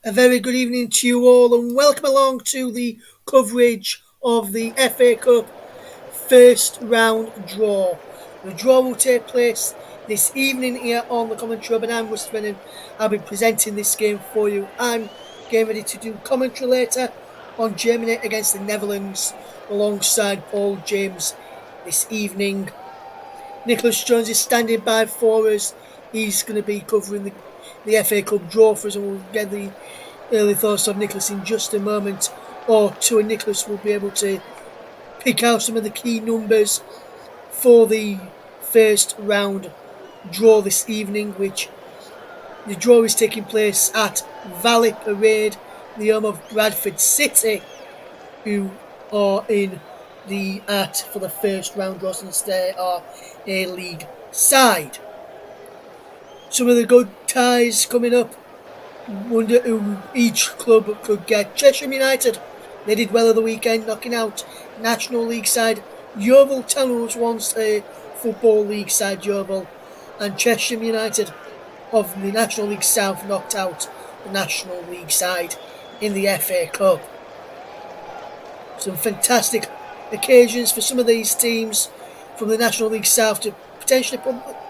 A very good evening to you all and welcome along to the coverage of the FA Cup first round draw. The draw will take place this evening here on the commentary hub, and I'm Russ Brennan. I'll be presenting this game for you. I'm getting ready to do commentary later on Germany against the Netherlands alongside Paul James this evening. Nicholas Jones is standing by for us. He's going to be covering the FA Cup draw for us, and we'll get the early thoughts of Nicholas in just a moment or two, and Nicholas will be able to pick out some of the key numbers for the first round draw this evening, which the draw is taking place at Valley Parade, the home of Bradford City, who are in the for the first round draw since they are a league side. Some of the good ties coming up. Wonder who each club could get. Cheshire United, they did well at the weekend, knocking out National League side Yeovil Town, was once a Football League side, Yeovil, and Cheshire United of the National League South knocked out the National League side in the FA Cup. Some fantastic occasions for some of these teams from the National League South to potentially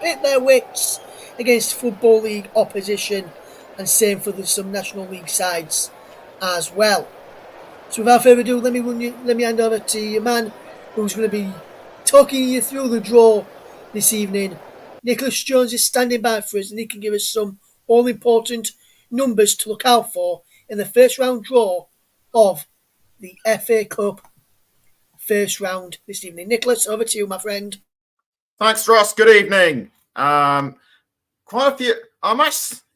pit their wits against Football League opposition, and same for some National League sides as well. So without further ado, let me hand over to your man who's going to be talking you through the draw this evening. Nicholas Jones is standing by for us, and he can give us some all-important numbers to look out for in the first round draw of the FA Cup first round this evening. Nicholas, over to you, my friend. Thanks, Ross. Good evening. Quite a few.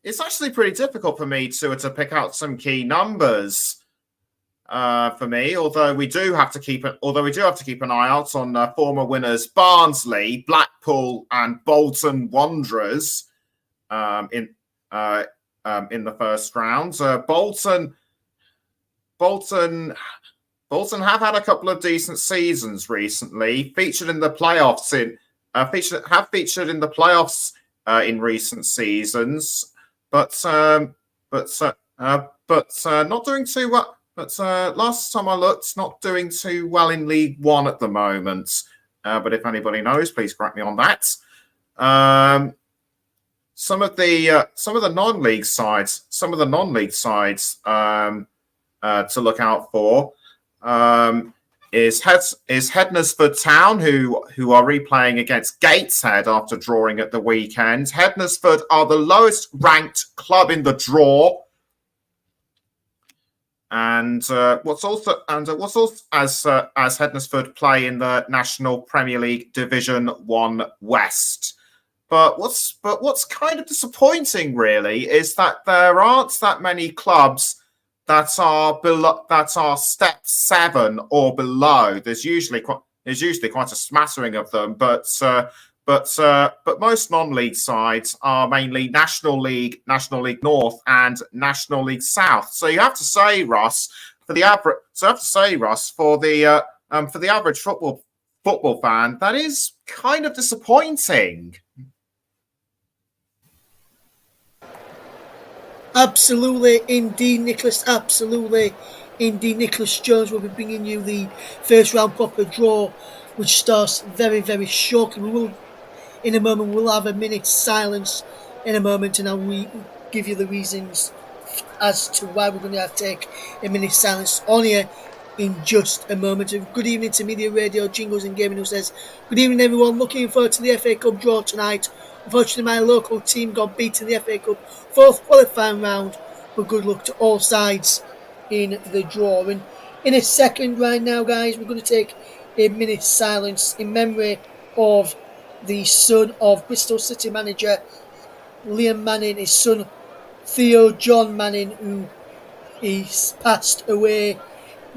It's actually pretty difficult for me to pick out some key numbers for me. Although we do have to keep an eye out on former winners Barnsley, Blackpool, and Bolton Wanderers in the first round. Bolton have had a couple of decent seasons recently. Featured in the playoffs in recent seasons, but not doing too well. But last time I looked, not doing too well in League One at the moment. But if anybody knows, please correct me on that. Some of the non-league sides to look out for is Hednesford Town, who are replaying against Gateshead after drawing at the weekend. Hednesford are the lowest ranked club in the draw, and what's also as Hednesford play in the National Premier League Division 1 West. But what's kind of disappointing, really, is that there aren't that many clubs that are step 7 or below. There's usually quite a smattering of them, but most non-league sides are mainly National League North, and National League South. So you have to say, Russ, for the average football fan, that is kind of disappointing. Absolutely, indeed, Nicholas. Absolutely, indeed, Nicholas Jones will be bringing you the first round proper draw, which starts very, very shortly. In a moment, we'll have a minute's silence in a moment, and I'll give you the reasons as to why we're going to have to take a minute's silence on here in just a moment. Good evening to Media Radio, Jingles and Gaming, who says, good evening, everyone. Looking forward to the FA Cup draw tonight. Unfortunately, my local team got beaten in the FA Cup fourth qualifying round, but good luck to all sides in the draw. And in a second right now, guys, we're going to take a minute's silence in memory of the son of Bristol City manager Liam Manning, his son Theo John Manning, who is passed away.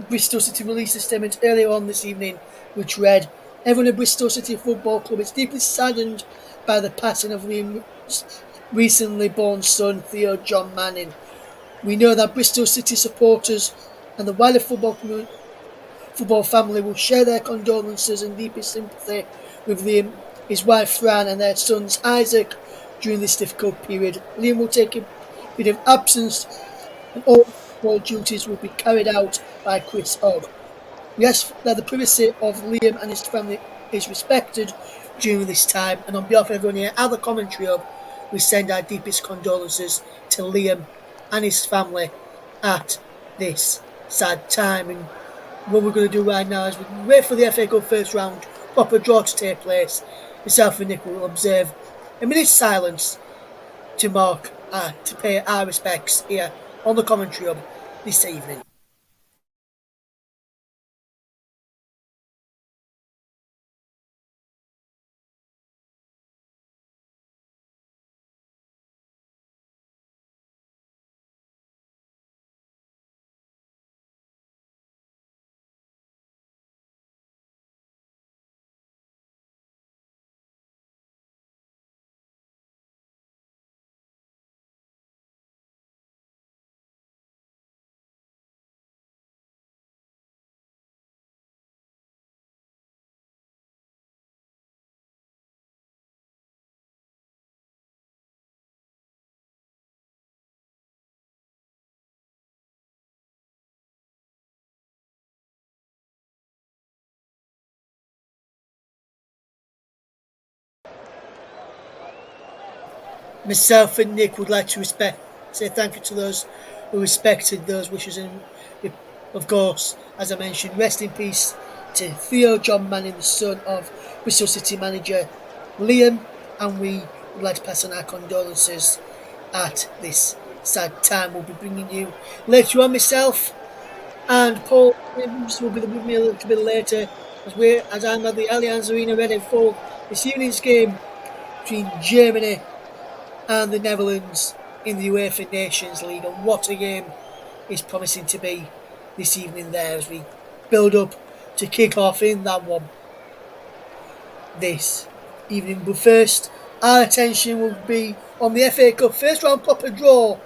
Bristol City released a statement earlier on this evening which read, everyone at Bristol City Football Club is deeply saddened by the passing of Liam's recently born son Theo John Manning. We know that Bristol City supporters and the wider football family will share their condolences and deepest sympathy with Liam, his wife Fran, and their sons Isaac during this difficult period. Liam will take a bit of absence and all football duties will be carried out by Chris Hogg. We ask that the privacy of Liam and his family is respected during this time, and on behalf of everyone here at the Commentary Hub, we send our deepest condolences to Liam and his family at this sad time. And what we're going to do right now is we wait for the FA Cup first round proper draw to take place. Myself and Nick will observe a minute's silence to pay our respects here on the Commentary Hub this evening. Myself and Nick would like to say thank you to those who respected those wishes, and of course, as I mentioned, rest in peace to Theo John Manning, the son of Bristol City manager Liam, and we would like to pass on our condolences at this sad time. We'll be bringing you later on. Myself and Paul Williams will be with me a little bit later as I'm at the Allianz Arena ready for this evening's game between Germany and the Netherlands in the UEFA Nations League. And what a game is promising to be this evening there as we build up to kick off in that one this evening. But first, our attention will be on the FA Cup first round proper draw.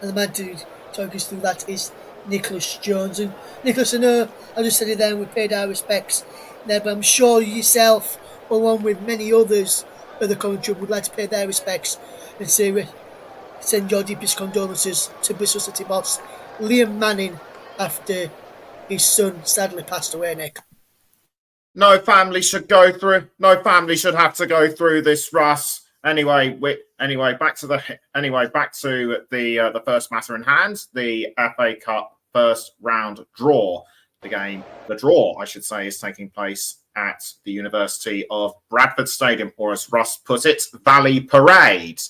And the man to talk us through that is Nicholas Jones. And Nicholas, I know I just said it then, we paid our respects there, but I'm sure yourself, along with many others of the Commentary, would like to pay their respects and send your deepest condolences to Bristol City boss Liam Manning after his son sadly passed away, Nick. No family should have to go through this, Russ. Anyway, back to the first matter in hand, the FA Cup first round draw. The draw, I should say, is taking place at the University of Bradford Stadium, or as Russ put it, Valley Parade,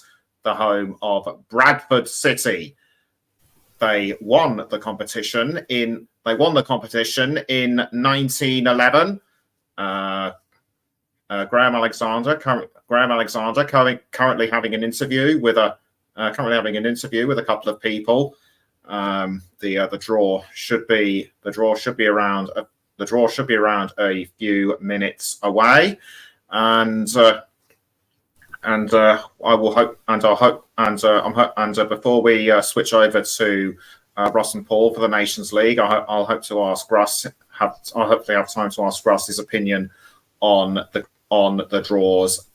the home of Bradford City. They won the competition in 1911. Graham Alexander currently having an interview with a couple of people. The draw should be around a few minutes away, and before we switch over to Russ and Paul for the Nations League, I'll hopefully have time to ask Russ his opinion on the draws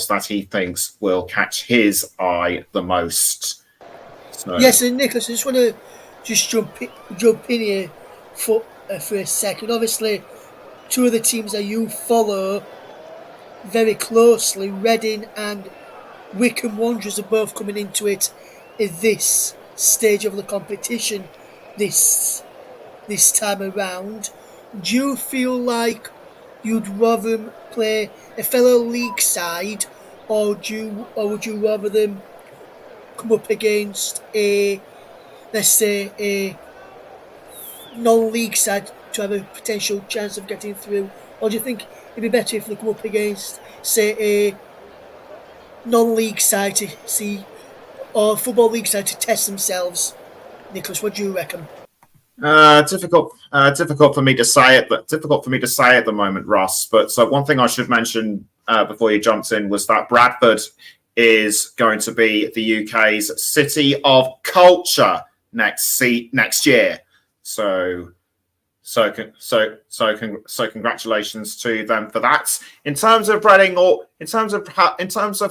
that he thinks will catch his eye the most. So. Yes, and Nicholas, I just want to jump in here for a second. Obviously, two of the teams that you follow very closely, Reading and Wycombe Wanderers, are both coming into it at this stage of the competition this time around. Do you feel like you'd rather play a fellow league side, or would you rather them come up against a non-league side to have a potential chance of getting through? Or do you think it'd be better if they come up against, say, a non-league side to see, or a football league side to test themselves? Nicholas, what do you reckon? Difficult for me to say it, but difficult for me to say at the moment, Ross. But so one thing I should mention before you jumped in was that Bradford is going to be the UK's City of Culture next year. So congratulations to them for that. In terms of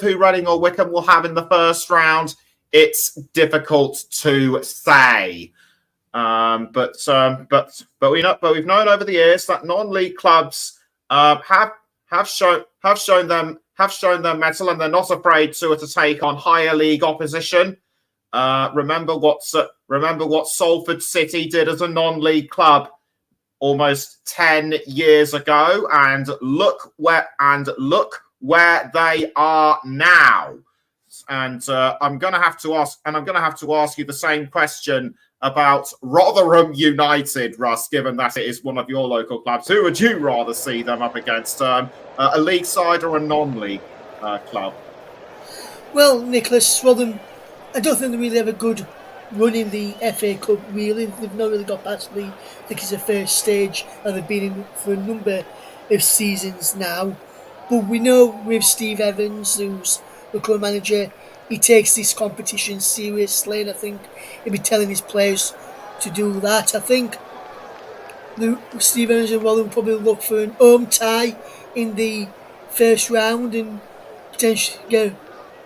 who Reading or Wycombe will have in the first round, it's difficult to say. But we've known over the years that non-league clubs have shown their mettle, and they're not afraid to take on higher league opposition. Remember what Salford City did as a non-league club almost 10 years ago, and look where they are now. And I'm going to have to ask you the same question about Rotherham United, Russ, given that it is one of your local clubs. Who would you rather see them up against, a league side or a non-league club? Well, Nicholas, Rotherham, I don't think they really have a good run in the FA Cup, really. They've not really got past I think it's the first stage, and they've been in for a number of seasons now. But we know with Steve Evans, who's the club manager, he takes this competition seriously, and I think he'll be telling his players to do that. I think Steve Evans and Rotherham probably look for an home tie in the first round and potentially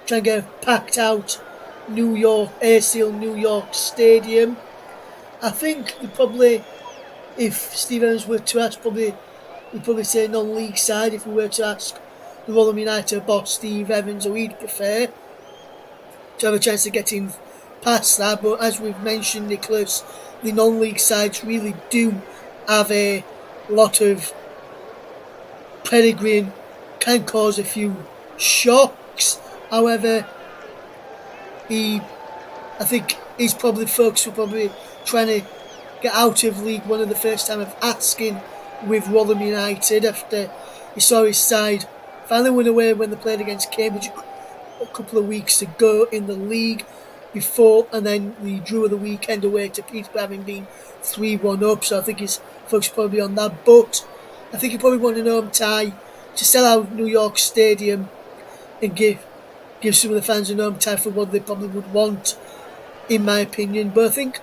try and get a packed out AirSeal New York Stadium. I think if Steve Evans were to ask, we'd probably say non-league side if we were to ask the Rotherham United boss Steve Evans who he'd prefer to have a chance of getting past that. But as we've mentioned, Nicholas, the non-league sides really do have a lot of pedigree and can cause a few shocks. However, I think his folks were probably trying to get out of League One in the first time of asking with Rotherham United after he saw his side finally went away when they played against Cambridge a couple of weeks ago in the league before, and then the drew of the weekend away to Peterborough, having been 3-1 up. So I think his folks probably on that, but I think he probably wanted an home tie to sell out New York Stadium and give some of the fans an home tie for what they probably would want, in my opinion. But I think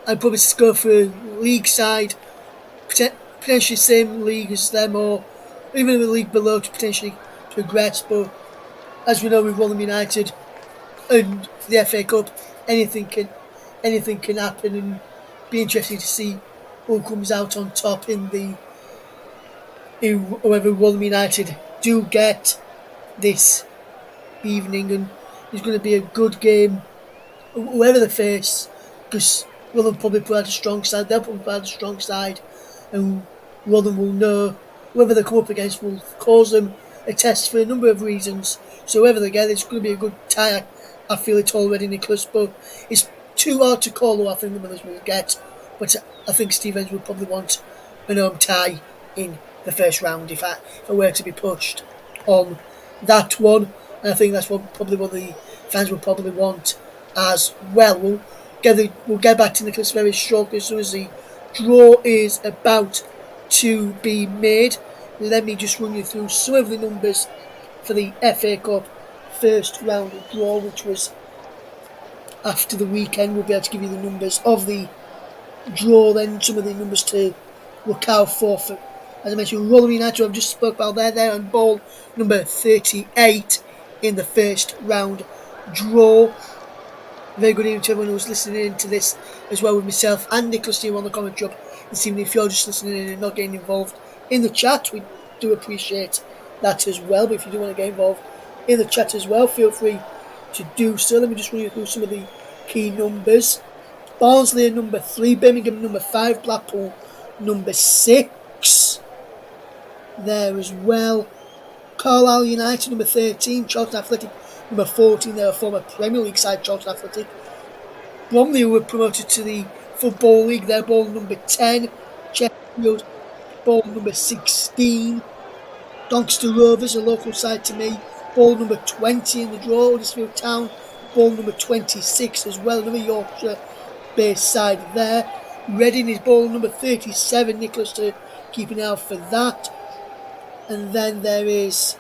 I'd probably go for a league side, potentially same league as them, or even in the league below to potentially progress. But as we know with Rotherham United and the FA Cup, anything can happen, and be interesting to see who comes out on top in whoever Rotherham United do get this evening. And it's going to be a good game whoever they face, because Rotherham probably put out a strong side, they'll probably put out a strong side, and Rotherham will know whoever they come up against will cause them a test for a number of reasons. So whoever they get, it's going to be a good tie. I feel it already, Nicholas, but it's too hard to call who I think the winners will get. But I think Steve Evans would probably want an home tie in the first round if I were to be pushed on that one. And I think that's probably what the fans will probably want as well. We'll get back to Nicholas very shortly as soon as the draw is about to be made. Let me just run you through some of the numbers for the FA Cup first round draw, which was after the weekend. We'll be able to give you the numbers of the draw, then some of the numbers to look out for. As I mentioned, Rotherham United, I've just spoke about there on ball number 38 in the first round draw. Very good evening to everyone who's listening in to this as well, with myself and Nicholas here on the commentary this evening. If you're just listening in and not getting involved in the chat, we do appreciate that as well. But if you do want to get involved in the chat as well, feel free to do so. Let me just run you through some of the key numbers. Barnsley are number 3, Birmingham number 5, Blackpool number 6 there as well. Carlisle United number 13, Charlton Athletic number 14, they're a former Premier League side, Charlton Athletic. Bromley, who were promoted to the Football League, they're ball number 10. Sheffield, ball number 16. Doncaster Rovers, a local side to me, ball number 20 in the draw. Huddersfield Town, ball number 26 as well, another Yorkshire-based side there. Reading is ball number 37, Nicholas, to keep an eye out for that. And then there is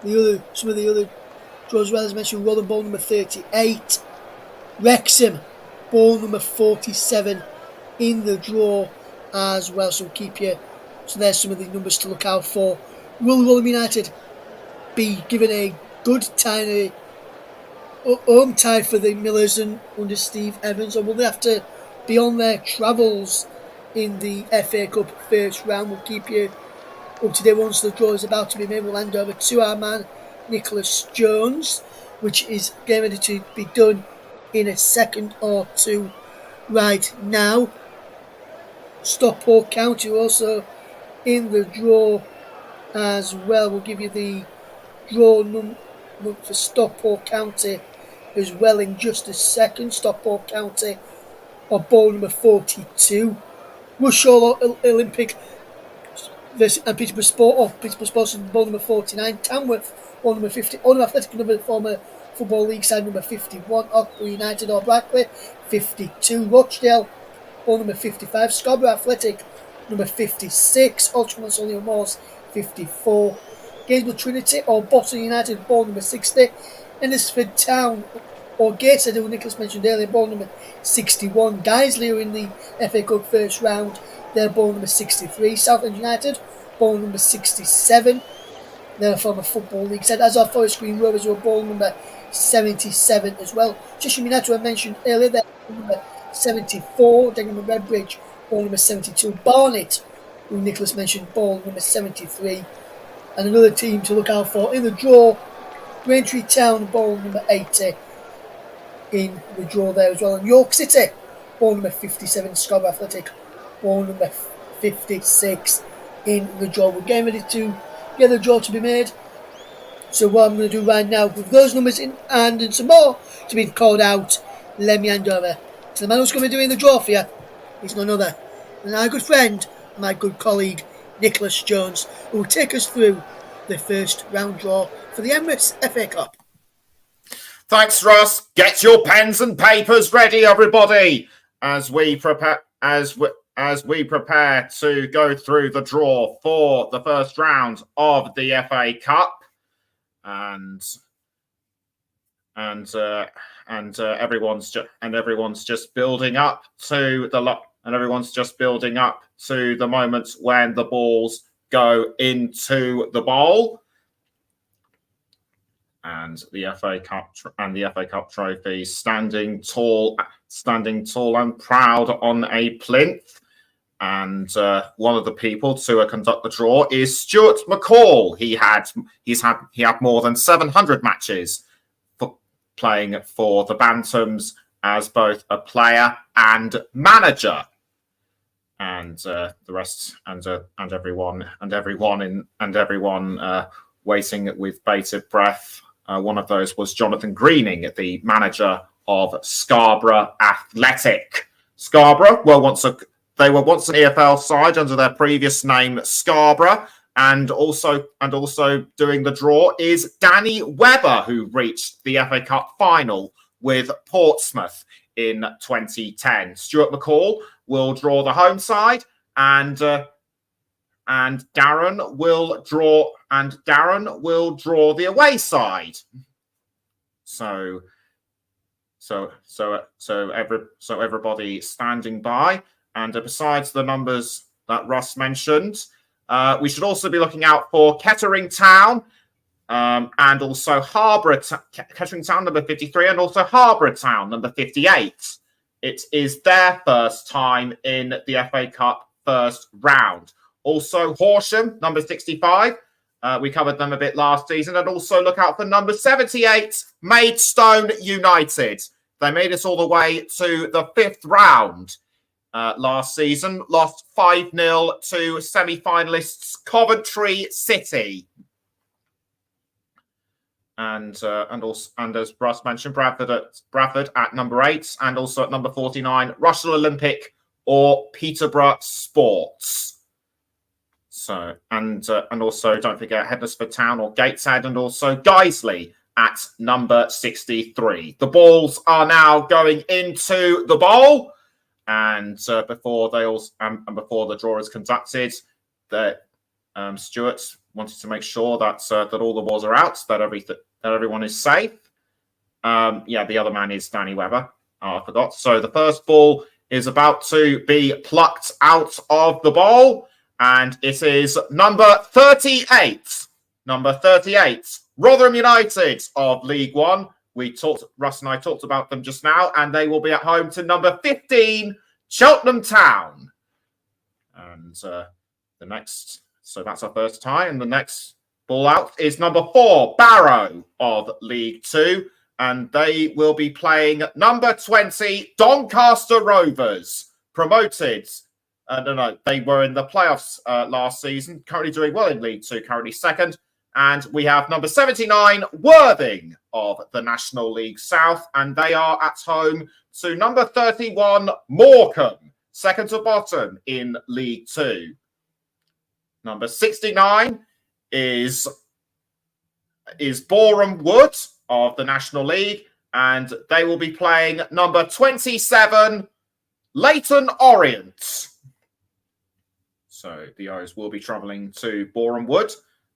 some of the other draws as well. As mentioned, Rotherham, ball number 38. Wrexham, ball number 47 in the draw as well. So there's some of the numbers to look out for. Will Rotherham United be given a good time, home tie for the Millers and under Steve Evans, or will they have to be on their travels in the FA Cup first round? We'll keep you up to date once the draw is about to be made. We'll hand over to our man Nicholas Jones, which is getting ready to be done in a second or two right now. Stockport County also in the draw as well. We'll give you the draw number for Stockport County as well in just a second. Stockport County are ball number 42. Rushall Olympic and Peterborough Sports is ball number 49. Tamworth ball number 50. Oldham Athletic, another former Football League side, number 51. Oxford United or Brackley 52. Rochdale ball number 55. Scarborough Athletic number 56. Ultimate Solihull Moors 54. Gainesville Trinity or Boston United ball number 60. Innisford Town or Gateshead, who Nicholas mentioned earlier, ball number 61. Guiseley are in the FA Cup first round, they're ball number 63. Southend United, ball number 67. They're from a Football League side, as are Forest Green Rovers, who are ball number 77 as well. Cheshire United, who I mentioned earlier, they're ball number 74. Dagenham Redbridge, ball number 72. Barnet, who Nicholas mentioned, ball number 73. And another team to look out for in the draw, Braintree Town, ball number 80 in the draw there as well. And York City, ball number 57. Scarborough Athletic, ball number 56 in the draw. We're getting ready to get the draw to be made. So what I'm going to do right now, with those numbers in hand and some more to be called out, let me hand over to the man who's going to be doing the draw for you. He's none other than our good friend, my good colleague, Nicholas Jones, who will take us through the first round draw for the Emirates FA Cup. Thanks, Russ. Get your pens and papers ready, everybody, as we prepare to go through the draw for the first round of the FA Cup, and everyone's just building up to the moment when the balls go into the bowl. And the FA Cup trophy standing tall and proud on a plinth. And one of the people to conduct the draw is Stuart McCall. He had more than 700 matches playing for the Bantams as both a player and manager. And the rest and everyone waiting with bated breath. One of those was Jonathan Greening, the manager of Scarborough Athletic. Scarborough were once an EFL side under their previous name Scarborough, and also doing the draw is Danny Webber, who reached the FA Cup final with Portsmouth in 2010. Stuart McCall will draw the home side, and Darren will draw the away side. So everybody standing by. And besides the numbers that Russ mentioned, we should also be looking out for Kettering Town and also Kettering Town number 53 and also Harborough Town number 58. It is their first time in the FA Cup first round. Also, Horsham, number 65. We covered them a bit last season. And also look out for number 78, Maidstone United. They made it all the way to the fifth round last season. Lost 5-0 to semi-finalists Coventry City. And as Russ mentioned, Bradford at number 8. And also at number 49, Rushall Olympic or Peterborough Sports. So and also don't forget Hednesford Town or Gateshead, and also Guiseley at number 63. The balls are now going into the bowl, and before the draw is conducted, Stuart wanted to make sure that all the balls are out, that everyone is safe. The other man is Danny Webber. I forgot. So the first ball is about to be plucked out of the bowl. And it is number 38, Rotherham United of League One Russ and I talked about them just now, and they will be at home to number 15, Cheltenham Town. And so that's our first tie, and the next ball out is number 4, Barrow of League Two, and they will be playing number 20, Doncaster Rovers, promoted. They were in the playoffs last season, currently doing well in League Two, currently second. And we have number 79, Worthing of the National League South, and they are at home to number 31, Morecambe, second to bottom in League Two. Number 69 is Boreham Wood of the National League, and they will be playing number 27, Leyton Orient. So the O's will be travelling to Boreham Wood.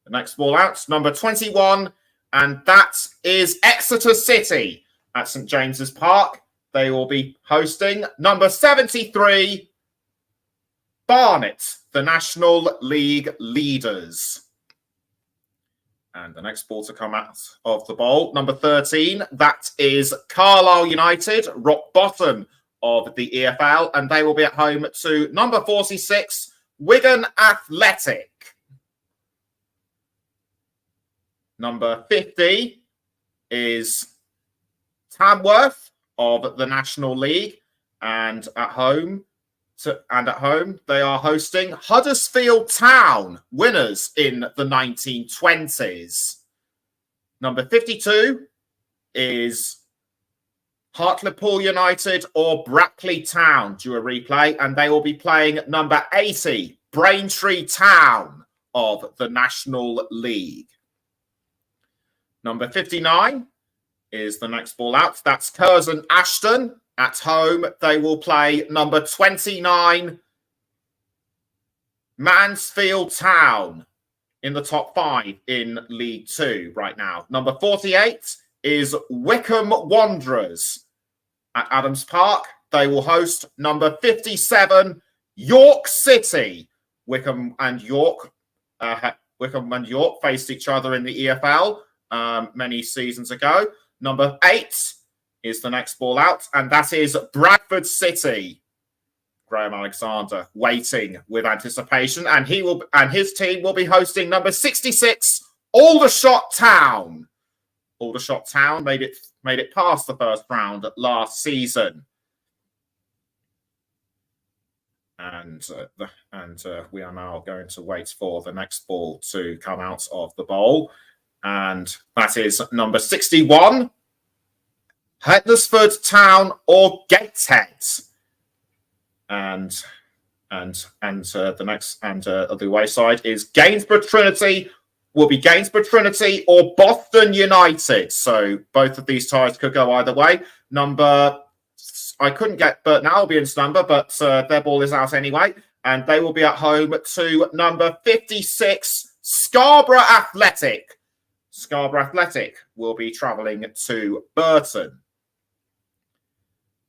The next ball out, number 21, and that is Exeter City at St James's Park. They will be hosting number 73, Barnet, the National League leaders. And the next ball to come out of the bowl, number 13, that is Carlisle United, rock bottom of the EFL, and they will be at home to number 46, Wigan Athletic. Number 50 is Tamworth of the National League, and at home they are hosting Huddersfield Town, winners in the 1920s. Number 52 is Hartlepool United or Brackley Town, due a replay, and they will be playing number 80, Braintree Town of the National League. Number 59 is the next ball out. That's Curzon Ashton. At home, they will play number 29, Mansfield Town, in the top 5 in League Two right now. Number 48 is Wycombe Wanderers. At Adams Park, they will host number 57, York City. Wycombe and York faced each other in the EFL many seasons ago. Number 8 is the next ball out, and that is Bradford City. Graham Alexander waiting with anticipation, and his team will be hosting number 66, Aldershot Town. Aldershot Town made it past the first round last season. And we are now going to wait for the next ball to come out of the bowl. And that is number 61, Hednesford Town or Gateshead. And the away side is Gainsborough Trinity, will be Gainsborough Trinity or Boston United. So both of these ties could go either way. I couldn't get Burton Albion's number, but their ball is out anyway. And they will be at home to number 56, Scarborough Athletic. Scarborough Athletic will be travelling to Burton.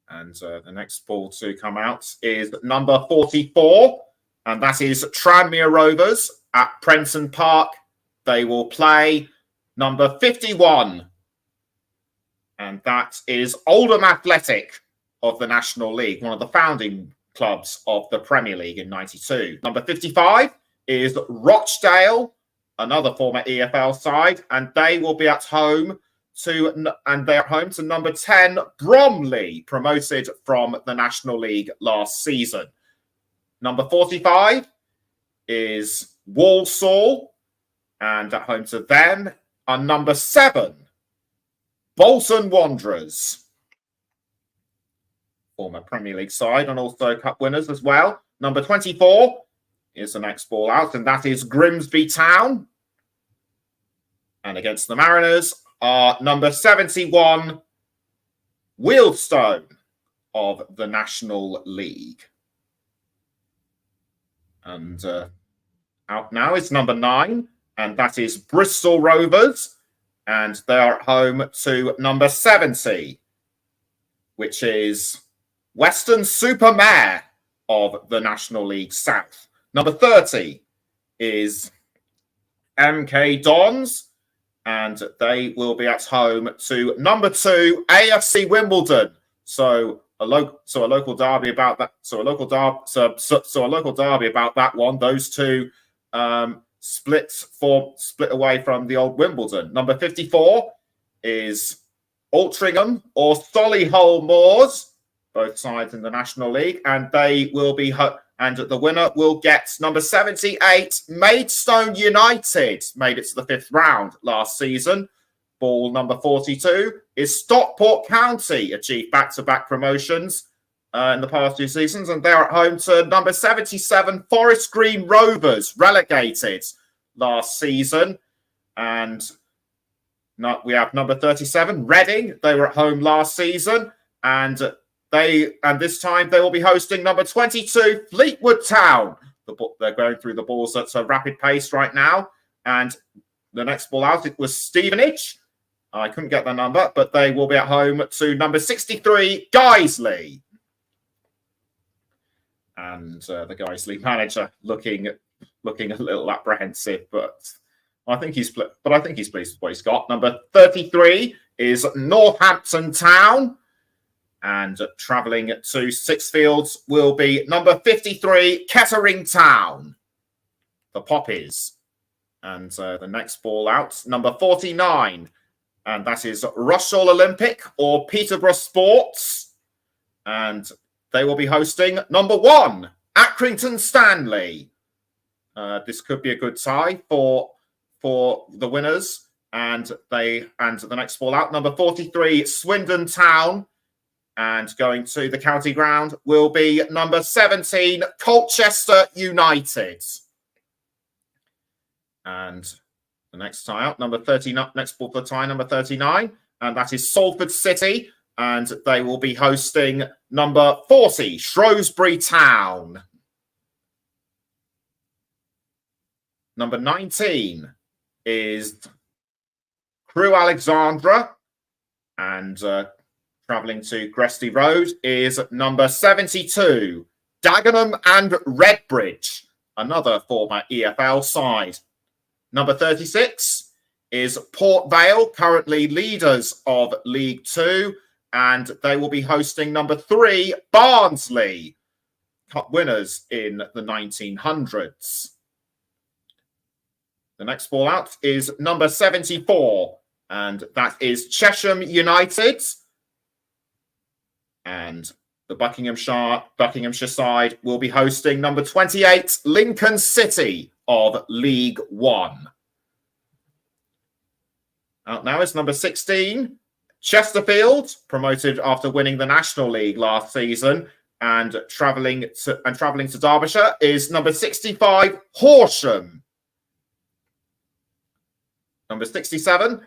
And the next ball to come out is number 44, and that is Tranmere Rovers at Prenton Park. They will play number 51, and that is Oldham Athletic of the National League, one of the founding clubs of the Premier League in '92. Number 55 is Rochdale, another former EFL side, and they will be at home to number 10, Bromley, promoted from the National League last season. Number 45 is Walsall, and at home to them are number 7, Bolton Wanderers, former Premier League side and also Cup winners as well. Number 24 is the next ball out, and that is Grimsby Town. And against the Mariners are number 71, Wealdstone of the National League. And out now is number 9, and that is Bristol Rovers. And they are at home to number 70, which is Weston-super-Mare of the National League South. Number 30 is MK Dons. and they will be at home to number 2 AFC Wimbledon. So a local derby about that. So a local derby about that one. Those two split away from the old Wimbledon. Number 54 is Altrincham or Solihull Moors, both sides in the National League, and they will be and the winner will get number 78 Maidstone United, made it to the 5th round last season. Ball number 42 is Stockport County, achieved back-to-back promotions in the past 2 seasons, and they're at home to number 77 Forest Green Rovers, relegated last season. And we have number 37 Reading. They were at home last season, and this time they will be hosting number 22 Fleetwood Town. They're going through the balls at a rapid pace right now, and the next ball out, it was Stevenage. I couldn't get their number, but they will be at home to number 63 Guiseley. And the Guiseley manager looking a little apprehensive, but I think he's pleased with what he's got. Number 33 is Northampton Town, and travelling to Sixfields will be number 53 Kettering Town, the Poppies. And the next ball out, number 49, and that is Russell Olympic or Peterborough Sports, and they will be hosting number 1 Accrington Stanley. This could be a good tie for the winners, and the next ball out, number 43 Swindon Town, and going to the county ground will be number 17 Colchester United. And the next tie out, number 39, next ball for the tie, number 39, and that is Salford City, and they will be hosting number 40 Shrewsbury Town. Number 19 is Crewe Alexandra, and travelling to Gresty Road is number 72 Dagenham and Redbridge, another former EFL side. Number 36 is Port Vale, currently leaders of League 2, and they will be hosting number 3 Barnsley, Cup winners in the 1900s. The next ball out is number 74, and that is Chesham United. And the Buckinghamshire side will be hosting number 28 Lincoln City of League 1. Out now is number 16 Chesterfield, promoted after winning the National League last season, and travelling to Derbyshire is number 65 Horsham. Number 67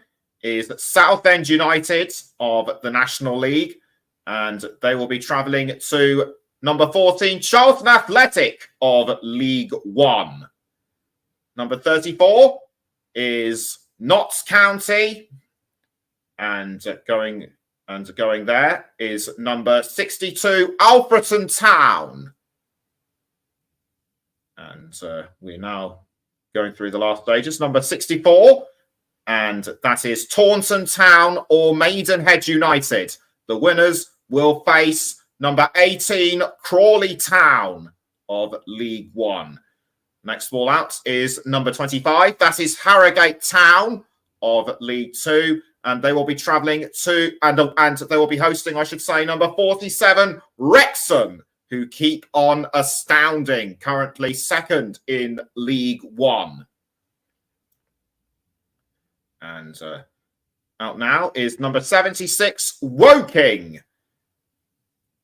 is Southend United of the National League, and they will be travelling to number 14 Charlton Athletic of League 1. Number 34 is Notts County, and going there is number 62 Alfreton Town. And we're now going through the last stages. Number 64, and that is Taunton Town or Maidenhead United. The winners will face number 18 Crawley Town of League 1. Next ball out is number 25. That is Harrogate Town of League 2. And they will be travelling to, and they will be hosting, I should say, number 47 Wrexham, who keep on astounding, currently second in League 1. And out now is number 76 Woking.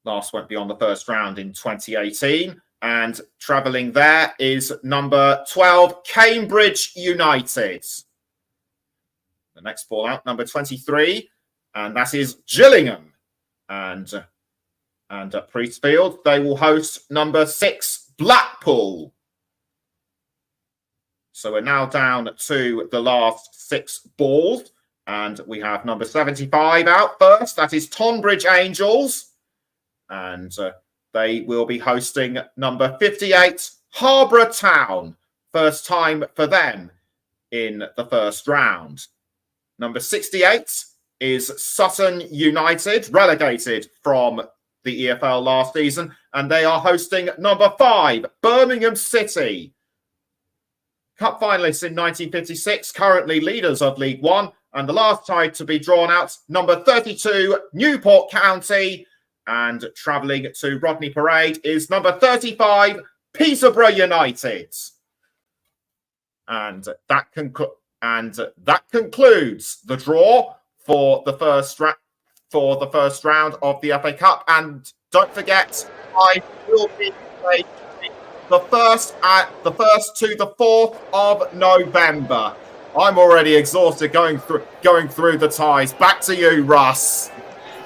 Last went beyond the first round in 2018. And travelling there is number 12 Cambridge United. The next ball out, number 23, and that is Gillingham. And at Priestfield, they will host number 6 Blackpool. So we're now down to the last 6 balls, and we have number 75 out first. That is Tonbridge Angels, and they will be hosting number 58 Harborough Town. First time for them in the first round. Number 68 is Sutton United, relegated from the EFL last season, and they are hosting number 5, Birmingham City. Cup finalists in 1956, currently leaders of League One, and the last side to be drawn out, number 32, Newport County, and travelling to Rodney Parade is number 35, Peterborough United. And that concludes the draw for the first round of the FA Cup. And don't forget, I will be playing the first to the 4th of November. I'm already exhausted going through the ties. Back to you, Russ.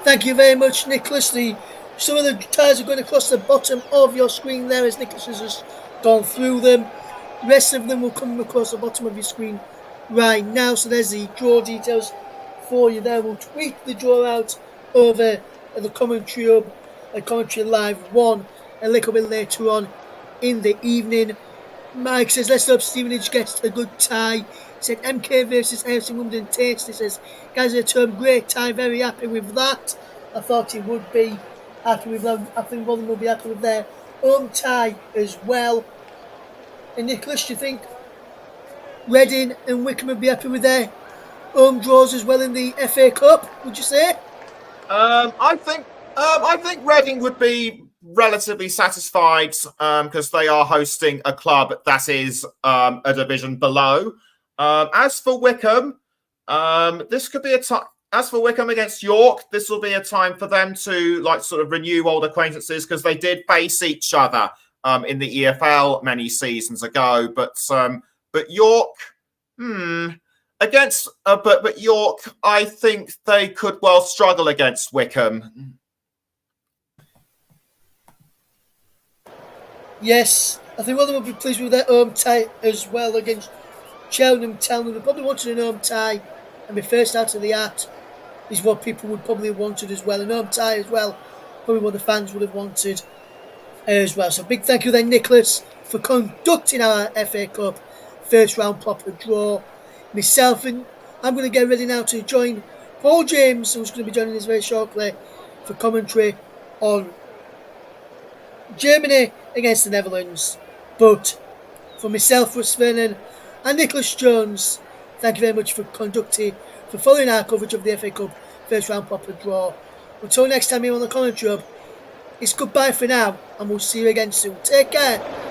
Thank you very much, Nicholas. Some of the ties are going across the bottom of your screen there as Nicholas has just gone through them. The rest of them will come across the bottom of your screen right now. So there's the draw details for you there. We'll tweet the draw out over at the Commentary Hub, at Commentary Live 1 a little bit later on in the evening. Mike says, let's hope Stevenage gets a good tie. He said MK versus AFC London Taste. He says, guys, a term great tie, very happy with that. I thought he would be happy with that. I think one of them will be happy with their home tie as well. And Nicholas, do you think Reading and Wycombe would be happy with their home draws as well in the FA Cup, would you say? I think Reading would be relatively satisfied because they are hosting a club that is a division below. As for Wycombe, this could be a time. As for Wycombe against York, this will be a time for them to sort of renew old acquaintances because they did face each other in the EFL many seasons ago. But York, but York, I think they could well struggle against Wycombe. Yes, I think one of them will be pleased with their home tie as well against Cheltenham Town. They probably wanted an home tie and be first out of the hat is what people would probably have wanted as well. An home tie as well, probably what the fans would have wanted as well. So big thank you then, Nicholas, for conducting our FA Cup first round proper draw. Myself and I'm going to get ready now to join Paul James, who's going to be joining us very shortly for commentary on Germany against the Netherlands. But for myself, Russ Vernon, and Nicholas Jones, thank you very much for following our coverage of the FA Cup first round proper draw. Until next time here on the Commentary Hub, it's goodbye for now, and we'll see you again soon. Take care.